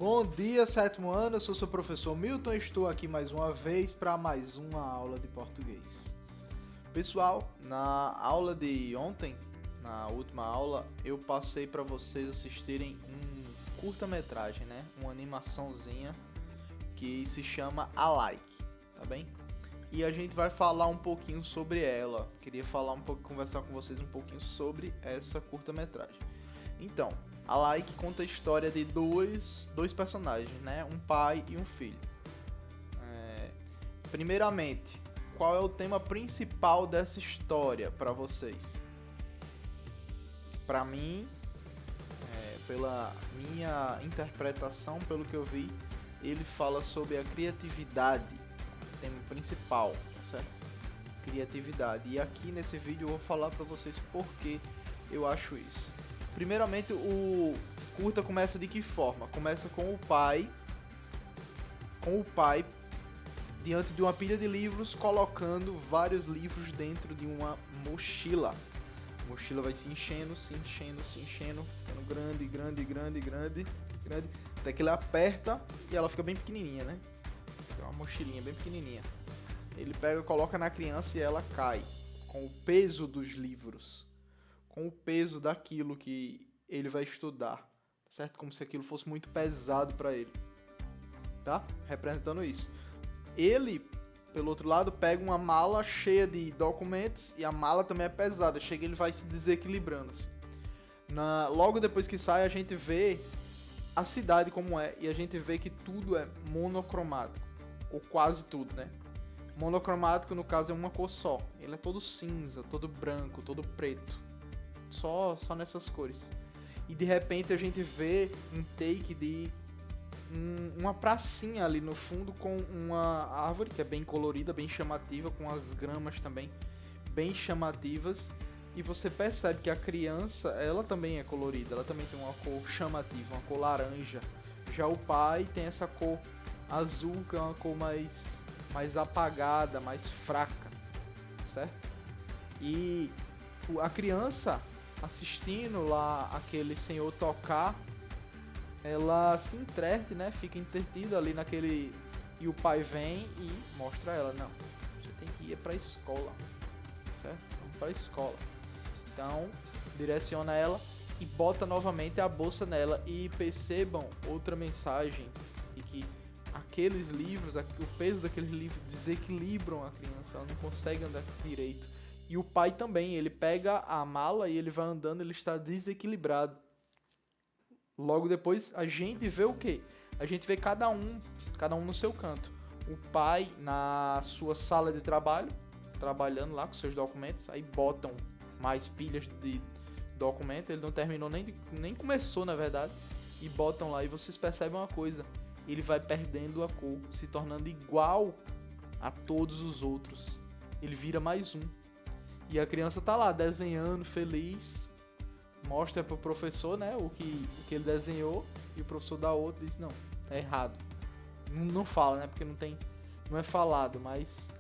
Bom dia, sétimo ano, eu sou seu professor Milton e estou aqui mais uma vez para mais uma aula de português. Pessoal, na aula de ontem, na última aula, eu passei para vocês assistirem um curta-metragem, né? Uma animaçãozinha que se chama Alike, tá bem? E a gente vai falar um pouquinho sobre ela. Queria falar um pouco, conversar com vocês um pouquinho sobre essa curta-metragem. Então, Alike conta a história de dois personagens, né? Um pai e um filho. Primeiramente, qual é o tema principal dessa história para vocês? Para mim, pela minha interpretação, pelo que eu vi, ele fala sobre a criatividade, o tema principal, certo? Criatividade. E aqui nesse vídeo eu vou falar para vocês por que eu acho isso. Primeiramente, o curta começa de que forma? Começa com o pai diante de uma pilha de livros, colocando vários livros dentro de uma mochila. A mochila vai se enchendo, ficando grande, até que ele aperta e ela fica bem pequenininha, né? É uma mochilinha bem pequenininha. Ele pega, coloca na criança e ela cai, com o peso dos livros, com o peso daquilo que ele vai estudar, certo? Como se aquilo fosse muito pesado para ele, tá? Representando isso. Ele, pelo outro lado, pega uma mala cheia de documentos e a mala também é pesada. Chega, ele vai se desequilibrando. Assim. Logo depois que sai, a gente vê a cidade como é e a gente vê que tudo é monocromático, ou quase tudo, né? Monocromático, no caso, é uma cor só. Ele é todo cinza, todo branco, todo preto. Só nessas cores. E de repente a gente vê um take de uma pracinha ali no fundo com uma árvore que é bem colorida, bem chamativa, com as gramas também bem chamativas. E você percebe que a criança, ela também é colorida, ela também tem uma cor chamativa, uma cor laranja. Já o pai tem essa cor azul, que é uma cor mais apagada, mais fraca, certo? E a criança assistindo lá aquele senhor tocar, ela se entrete, né? Fica entretida ali naquele... E o pai vem e mostra a ela, não, você tem que ir pra escola, certo? Vamos pra escola. Então, direciona ela e bota novamente a bolsa nela. E percebam outra mensagem, de que aqueles livros, o peso daqueles livros desequilibram a criança, ela não consegue andar direito. E o pai também, ele pega a mala e ele vai andando, ele está desequilibrado. Logo depois a gente vê o quê? A gente vê cada um no seu canto. O pai na sua sala de trabalho, trabalhando lá com seus documentos, aí botam mais pilhas de documentos, ele não terminou nem começou na verdade, e botam lá e vocês percebem uma coisa, ele vai perdendo a cor, se tornando igual a todos os outros, ele vira mais um. E a criança tá lá desenhando, feliz, mostra pro professor, né, o que ele desenhou, e o professor dá outro e diz, não, é errado. Não fala, né, porque não é falado, mas...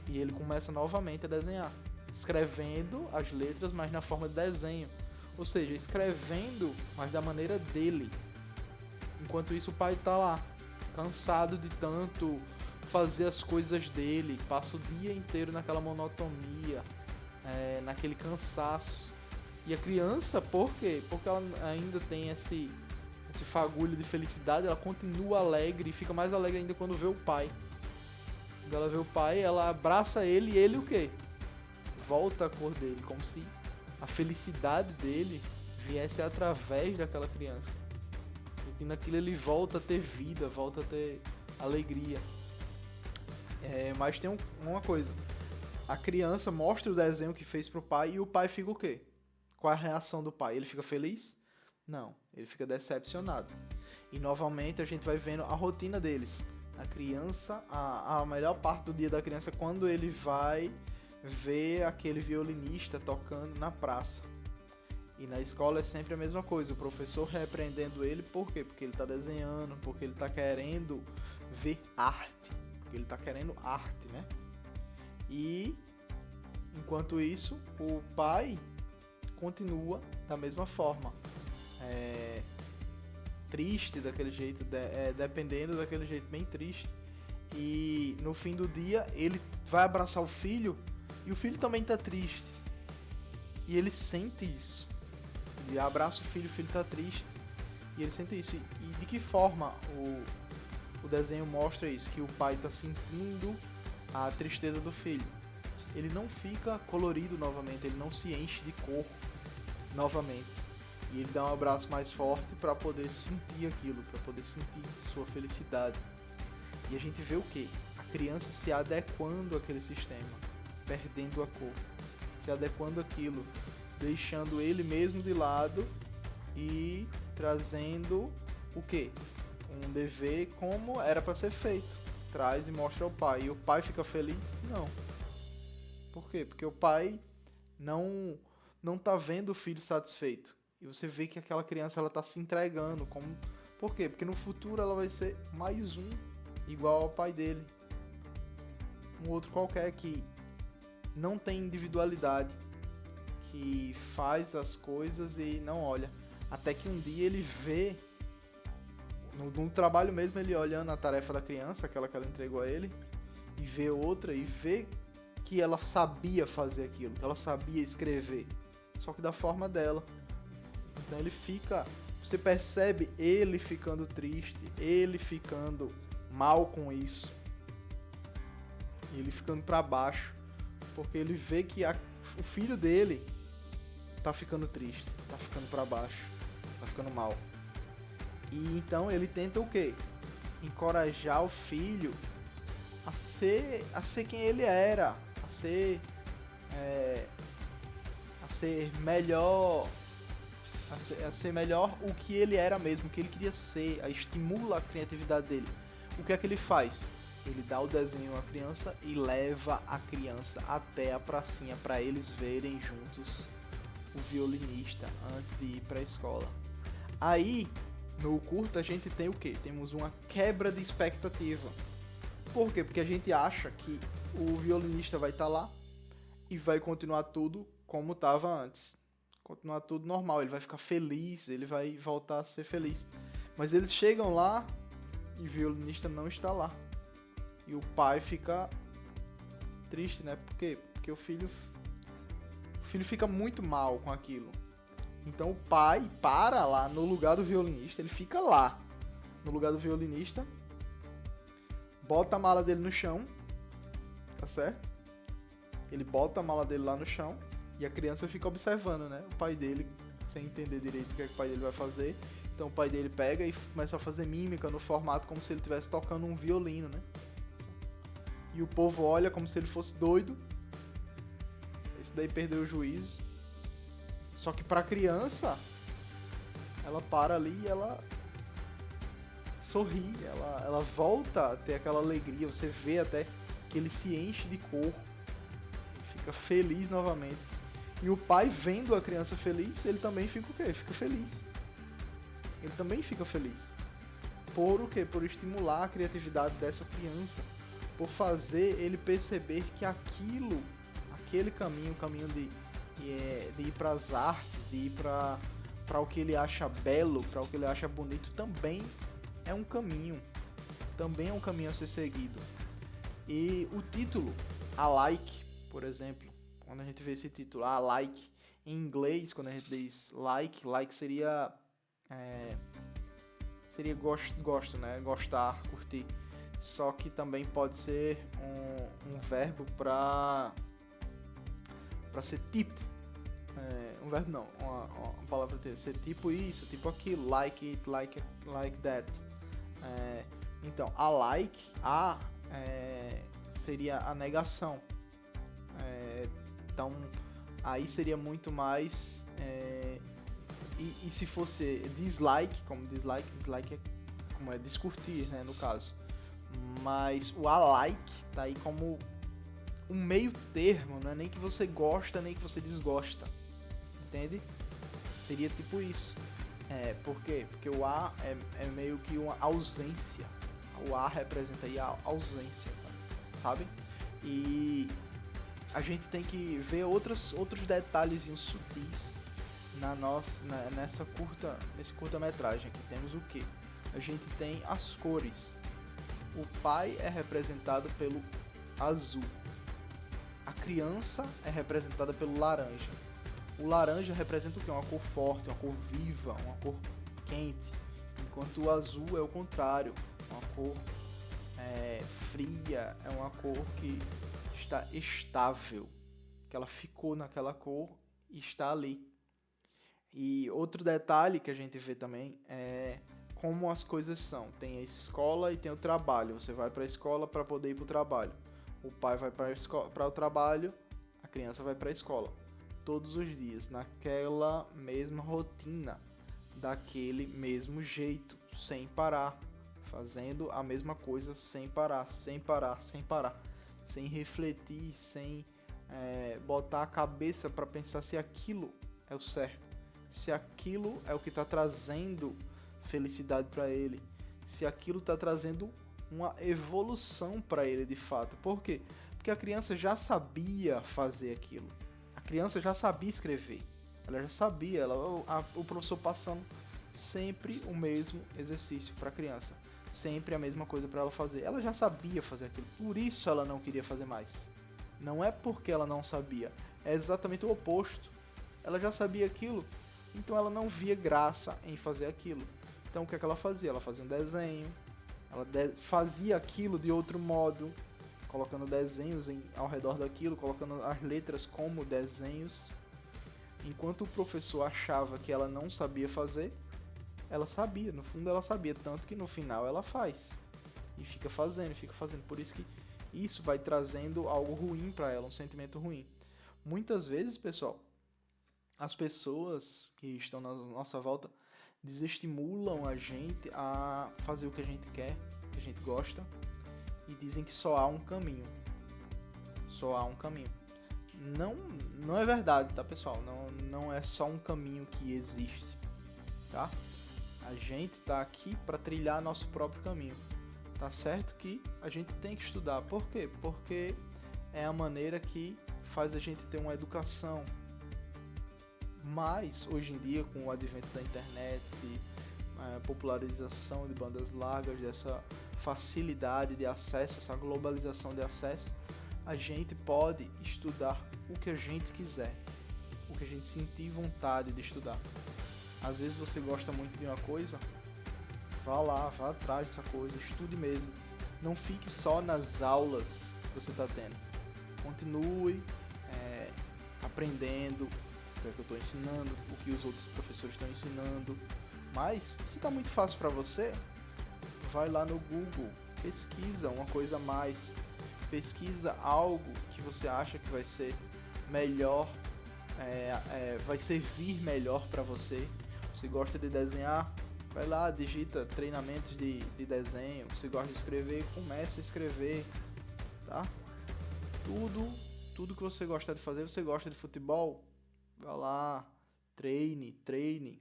E ele começa novamente a desenhar, escrevendo as letras, mas na forma de desenho. Ou seja, escrevendo, mas da maneira dele. Enquanto isso o pai tá lá, cansado de tanto fazer as coisas dele, passa o dia inteiro naquela monotonia, naquele cansaço. E a criança, por quê? Porque ela ainda tem esse fagulho de felicidade, ela continua alegre e fica mais alegre ainda quando vê o pai. Quando ela vê o pai, ela abraça ele e ele o quê? Volta a cor dele, como se a felicidade dele viesse através daquela criança. Sentindo aquilo, ele volta a ter vida, volta a ter alegria. Mas tem uma coisa. A criança mostra o desenho que fez pro pai e o pai fica o quê? Qual é a reação do pai? Ele fica feliz? Não, ele fica decepcionado. E novamente a gente vai vendo a rotina deles. A criança, a melhor parte do dia da criança é quando ele vai ver aquele violinista tocando na praça. E na escola é sempre a mesma coisa, o professor repreendendo ele, por quê? Porque ele está desenhando, porque ele está querendo ver arte, porque ele está querendo arte, né? E, enquanto isso, o pai continua da mesma forma, triste daquele jeito, dependendo daquele jeito bem triste. E no fim do dia ele vai abraçar o filho e o filho também tá triste. E ele sente isso. Ele abraça o filho tá triste. E ele sente isso. E de que forma o desenho mostra isso? Que o pai tá sentindo a tristeza do filho. Ele não fica colorido novamente, ele não se enche de cor novamente. E ele dá um abraço mais forte para poder sentir aquilo, para poder sentir sua felicidade. E a gente vê o quê? A criança se adequando àquele sistema, perdendo a cor, se adequando àquilo, deixando ele mesmo de lado e trazendo o quê? Um dever como era para ser feito. Traz e mostra ao pai. E o pai fica feliz? Não. Por quê? Porque o pai não tá vendo o filho satisfeito. E você vê que aquela criança ela tá se entregando. Por quê? Porque no futuro ela vai ser mais um igual ao pai dele. Um outro qualquer que não tem individualidade, que faz as coisas e não olha. Até que um dia ele vê, no trabalho mesmo, ele olhando a tarefa da criança, aquela que ela entregou a ele, e vê outra e vê que ela sabia fazer aquilo, que ela sabia escrever, só que da forma dela. Então ele fica, você percebe ele ficando triste, ele ficando mal com isso, ele ficando para baixo, porque ele vê que o filho dele tá ficando triste, tá ficando para baixo, tá ficando mal. E então ele tenta o quê? Encorajar o filho a ser quem ele era, a ser melhor, a ser melhor o que ele era mesmo, o que ele queria ser, estimula a criatividade dele. O que é que ele faz? Ele dá o desenho à criança e leva a criança até a pracinha para eles verem juntos o violinista antes de ir para a escola. Aí, no curto, a gente tem o quê? Temos uma quebra de expectativa. Por quê? Porque a gente acha que o violinista vai estar lá e vai continuar tudo como estava antes. Continuar tudo normal, ele vai ficar feliz, ele vai voltar a ser feliz. Mas eles chegam lá e o violinista não está lá. E o pai fica triste, né? Por quê? Porque o filho fica muito mal com aquilo. Então o pai para lá no lugar do violinista, ele fica lá no lugar do violinista, bota a mala dele no chão, tá certo? Ele bota a mala dele lá no chão e a criança fica observando, né? O pai dele, sem entender direito o que é que o pai dele vai fazer. Então o pai dele pega e começa a fazer mímica no formato como se ele estivesse tocando um violino, né? E o povo olha como se ele fosse doido. Esse daí perdeu o juízo. Só que pra criança, ela para ali e ela sorri, ela volta a ter aquela alegria. Você vê até que ele se enche de cor, ele fica feliz novamente. E o pai, vendo a criança feliz, ele também fica o quê? Fica feliz. Ele também fica feliz. Por o quê? Por estimular a criatividade dessa criança. Por fazer ele perceber que aquele caminho, o caminho de ir para as artes, de ir para o que ele acha belo, para o que ele acha bonito, também é um caminho a ser seguido. E o título, A Like, por exemplo, quando a gente vê esse título, A Like, em inglês, quando a gente diz like seria gosto, né? Gostar, curtir. Só que também pode ser um verbo para ser tipo. Um verbo não, uma palavra para ser tipo isso, tipo aquilo, like it, like that. Então, a like, seria a negação. Então, aí seria muito mais... E se fosse dislike, como dislike é como é descurtir, né, no caso. Mas o I like tá aí como um meio termo, não é nem que você gosta, nem que você desgosta. Entende? Seria tipo isso. Por quê? Porque o A é meio que uma ausência. O A representa aí a ausência, sabe? E a gente tem que ver outros detalhezinhos sutis nesse curta-metragem aqui temos o que? A gente tem as cores. O pai é representado pelo azul. A criança é representada pelo laranja. O laranja representa o que? Uma cor forte, uma cor viva, uma cor quente. Enquanto o azul é o contrário, uma cor fria, é uma cor que está estável, que ela ficou naquela cor e está ali. E outro detalhe que a gente vê também é como as coisas são. Tem a escola e tem o trabalho. Você vai para a escola para poder ir para o trabalho. O pai vai para o trabalho, a criança vai para a escola. Todos os dias, naquela mesma rotina, daquele mesmo jeito, sem parar. Fazendo a mesma coisa sem parar, sem parar, sem parar. Sem refletir, sem botar a cabeça para pensar se aquilo é o certo. Se aquilo é o que está trazendo felicidade para ele. Se aquilo está trazendo uma evolução para ele de fato. Por quê? Porque a criança já sabia fazer aquilo. A criança já sabia escrever. Ela já sabia. O professor passando sempre o mesmo exercício para a criança. Sempre a mesma coisa para ela fazer. Ela já sabia fazer aquilo. Por isso ela não queria fazer mais. Não é porque ela não sabia. É exatamente o oposto. Ela já sabia aquilo. Então ela não via graça em fazer aquilo. Então o que é que ela fazia? Ela fazia um desenho. Ela fazia aquilo de outro modo. Colocando desenhos ao redor daquilo. Colocando as letras como desenhos. Enquanto o professor achava que ela não sabia fazer, ela sabia. No fundo ela sabia. Tanto que no final ela faz. E fica fazendo, fica fazendo. Por isso que isso vai trazendo algo ruim para ela. Um sentimento ruim. Muitas vezes, pessoal, as pessoas que estão na nossa volta desestimulam a gente a fazer o que a gente quer, que a gente gosta, e dizem que só há um caminho. Só há um caminho. Não é verdade, tá, pessoal? Não é só um caminho que existe, tá? A gente tá aqui para trilhar nosso próprio caminho. Tá certo que a gente tem que estudar. Por quê? Porque é a maneira que faz a gente ter uma educação. Mas, hoje em dia, com o advento da internet, a popularização de bandas largas, dessa facilidade de acesso, essa globalização de acesso, a gente pode estudar o que a gente quiser, o que a gente sentir vontade de estudar. Às vezes você gosta muito de uma coisa, vá lá, vá atrás dessa coisa, estude mesmo. Não fique só nas aulas que você está tendo. Continue aprendendo o que eu estou ensinando, o que os outros professores estão ensinando. Mas, se está muito fácil para você, vai lá no Google, pesquisa uma coisa a mais, pesquisa algo que você acha que vai ser melhor, vai servir melhor para você. Você gosta de desenhar? Vai lá, digita treinamentos de desenho. Você gosta de escrever? Comece a escrever, tá? Tudo que você gosta de fazer. Você gosta de futebol? Vai lá, treine.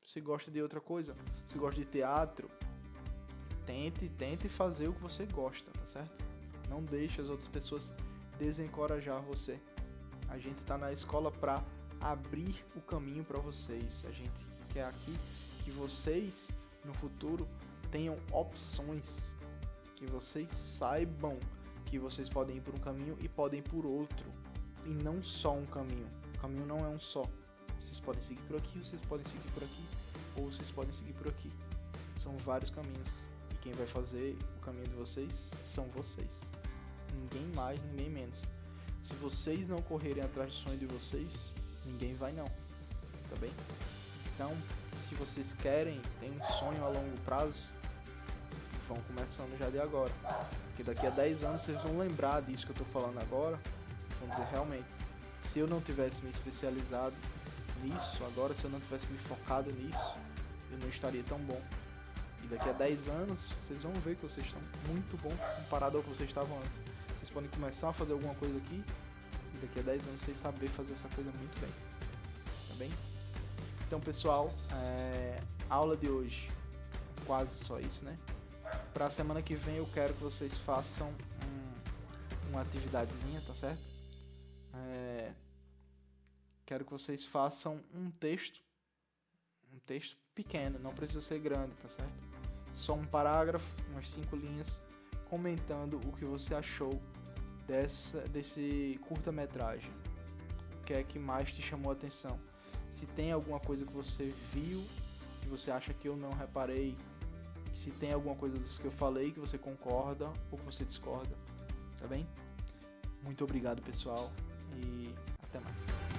Você gosta de outra coisa? Você gosta de teatro? Tente fazer o que você gosta, tá certo? Não deixe as outras pessoas desencorajar você. A gente está na escola para abrir o caminho para vocês. A gente quer aqui que vocês, no futuro, tenham opções. Que vocês saibam que vocês podem ir por um caminho e podem ir por outro. E não só um caminho. O caminho não é um só. Vocês podem seguir por aqui, vocês podem seguir por aqui, ou vocês podem seguir por aqui. São vários caminhos. E quem vai fazer o caminho de vocês são vocês. Ninguém mais, ninguém menos. Se vocês não correrem atrás do sonho de vocês, ninguém vai não. Tá bem? Então, se vocês querem, tem um sonho a longo prazo, vão começando já de agora. Porque daqui a 10 anos vocês vão lembrar disso que eu tô falando agora. Vão dizer, realmente, se eu não tivesse me especializado nisso agora, se eu não tivesse me focado nisso, eu não estaria tão bom. E daqui a 10 anos, vocês vão ver que vocês estão muito bom comparado ao que vocês estavam antes. Vocês podem começar a fazer alguma coisa aqui, e daqui a 10 anos vocês saber fazer essa coisa muito bem. Tá bem? Então, pessoal, a aula de hoje, quase só isso, né? Para a semana que vem eu quero que vocês façam uma atividadezinha, tá certo? quero que vocês façam um texto pequeno, não precisa ser grande, tá certo? Só um parágrafo, umas 5 linhas, comentando o que você achou desse curta-metragem. O que é que mais te chamou a atenção? Se tem alguma coisa que você viu, que você acha que eu não reparei, se tem alguma coisa das que eu falei que você concorda ou que você discorda, tá bem? Muito obrigado, pessoal, e até mais.